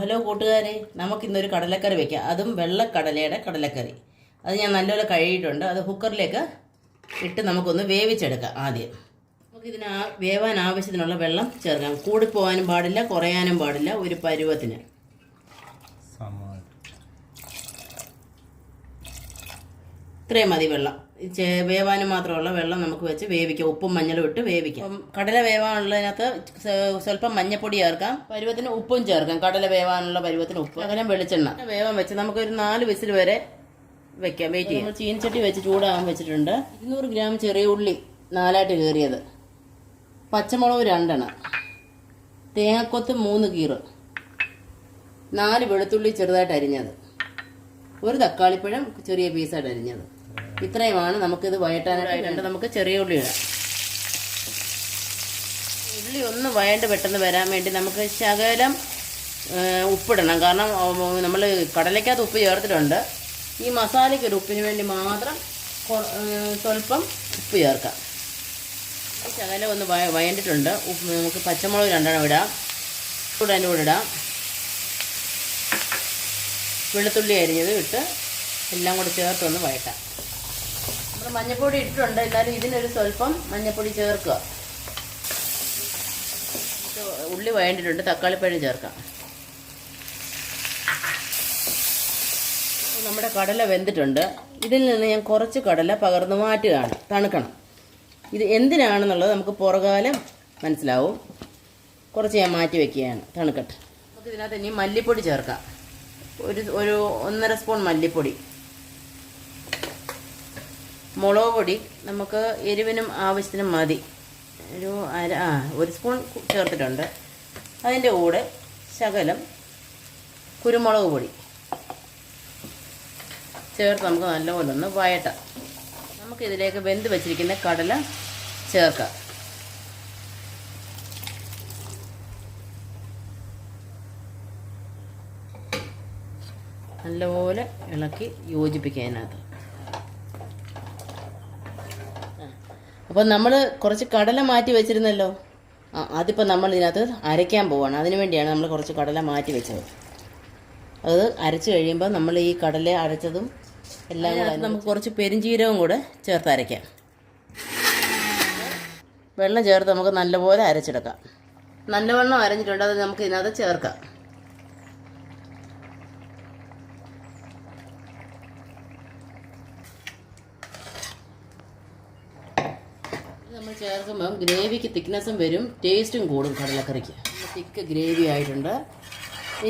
Hello കൂട്ടുകാരെ, നമുക്കിന്നൊരു കടലക്കറി വെക്കാം. അതും വെള്ളക്കടലയുടെ കടലക്കറി. അത് ഞാൻ നല്ലപോലെ കഴുകിയിട്ടുണ്ട്. അത് കുക്കറിലേക്ക് ഇട്ട് നമുക്കൊന്ന് വേവിച്ചെടുക്കാം. ആദ്യം നമുക്കിതിന് വേവാൻ ആവശ്യത്തിനുള്ള വെള്ളം ചേർക്കാം. കൂടിപ്പോകാനും പാടില്ല, കുറയാനും പാടില്ല. ഒരു പരുവത്തിന് ഇത്രയും മതി വെള്ളം. വേവാനും മാത്രമുള്ള വെള്ളം നമുക്ക് വെച്ച് വേവിക്കാം. ഉപ്പും മഞ്ഞളും ഇട്ട് വേവിക്കാം. കടല വേവാനുള്ളതിനകത്ത് സ്വല്പം മഞ്ഞപ്പൊടി ചേർക്കാം. പരുവത്തിന് ഉപ്പും ചേർക്കാം. കടല വേവാനുള്ള പരുവത്തിന് ഉപ്പ്, അങ്ങനെ വെളിച്ചെണ്ണ വേവാൻ വെച്ച് നമുക്കൊരു 4 വിസിൽ വരെ വെക്കാം. വെയിറ്റ് ചെയ്യാം. ചീനച്ചട്ടി വെച്ച് ചൂടാകാൻ വെച്ചിട്ടുണ്ട്. 200 ഗ്രാം ചെറിയ ഉള്ളി 4ആയിട്ട് കീറിയത്, പച്ചമുളക് 2 എണ്ണം, തേങ്ങക്കൊത്ത് 3 കീറ്, 4 വെളുത്തുള്ളി ചെറുതായിട്ട് അരിഞ്ഞത്, ഒരു തക്കാളിപ്പഴം ചെറിയ പീസായിട്ട് അരിഞ്ഞത്. ഇത്രയുമാണ് നമുക്കിത് വഴറ്റാനായിട്ട്. നമുക്ക് ചെറിയ ഉള്ളി ഇടാം. ഉള്ളി ഒന്ന് വഴണ്ട് പെട്ടെന്ന് വരാൻ വേണ്ടി നമുക്ക് ശകലം ഉപ്പിടണം. കാരണം നമ്മൾ കടലയ്ക്കകത്ത് ഉപ്പ് ചേർത്തിട്ടുണ്ട്. ഈ മസാലയ്ക്ക് ഒരു ഉപ്പിന് വേണ്ടി മാത്രം സ്വല്പം ഉപ്പ് ചേർക്കാം. ശകലം ഒന്ന് വഴണ്ടിട്ടുണ്ട്. നമുക്ക് പച്ചമുളക് 2 എണ്ണം ഇടാം. കൂടെ അതിൻ്റെ കൂടെ ഇടാം. വെളുത്തുള്ളി അരിഞ്ഞത് ഇട്ട് എല്ലാം കൂടി ചേർത്തൊന്ന് വഴറ്റാം. നമ്മൾ മഞ്ഞൾപ്പൊടി ഇട്ടിട്ടുണ്ട്, എന്നാലും ഇതിനൊരു സ്വല്പം മഞ്ഞൾപ്പൊടി ചേർക്കുക. ഉള്ളി വഴണ്ടിട്ടുണ്ട്. തക്കാളിപ്പഴം ചേർക്കാം. നമ്മുടെ കടല വെന്തിട്ടുണ്ട്. ഇതിൽ നിന്ന് ഞാൻ കുറച്ച് കടല പകർന്നു മാറ്റുകയാണ്. തണുക്കണം. ഇത് എന്തിനാണെന്നുള്ളത് നമുക്ക് പുറകാലം മനസ്സിലാവും. കുറച്ച് ഞാൻ മാറ്റി വയ്ക്കുകയാണ്. തണുക്കട്ടെ. നമുക്ക് ഇതിനകത്ത് ഇനി മല്ലിപ്പൊടി ചേർക്കാം. ഒരു 1.5 സ്പൂൺ മല്ലിപ്പൊടി, മുളക് പൊടി നമുക്ക് എരിവിനും ആവശ്യത്തിനും മതി. ഒരു സ്പൂൺ ചേർത്തിട്ടുണ്ട്. അതിൻ്റെ കൂടെ ശകലം കുരുമുളക് പൊടി ചേർത്ത് നമുക്ക് നല്ലപോലെ ഒന്ന് വഴറ്റാം. നമുക്കിതിലേക്ക് വെന്ത് വെച്ചിരിക്കുന്ന കടല ചേർക്കാം. നല്ലപോലെ ഇളക്കി യോജിപ്പിക്കുക അതിനകത്ത്. അപ്പോൾ നമ്മൾ കുറച്ച് കടല മാറ്റി വെച്ചിരുന്നല്ലോ, അതിപ്പോൾ നമ്മൾ ഇതിനകത്ത് അരയ്ക്കാൻ പോവാണ്. അതിനു വേണ്ടിയാണ് നമ്മൾ കുറച്ച് കടല മാറ്റി വെച്ചത്. അത് അരച്ച് കഴിയുമ്പോൾ നമ്മൾ ഈ കടല അരച്ചതും എല്ലാം കൂടെ നമുക്ക് കുറച്ച് പെരിഞ്ചീരകം കൂടെ ചേർത്ത് അരയ്ക്കാം. വെള്ളം ചേർത്ത് നമുക്ക് നല്ലപോലെ അരച്ചെടുക്കാം. നല്ലവണ്ണം അരഞ്ഞിട്ടുണ്ട്. അത് നമുക്ക് ഇതിനകത്ത് ചേർക്കാം. നമ്മൾ ചേർക്കുമ്പം ഗ്രേവിക്ക് തിക്നെസ്സും വരും, ടേസ്റ്റും കൂടും. കടലക്കറിക്ക് തിക്ക് ഗ്രേവി ആയിട്ടുണ്ട്.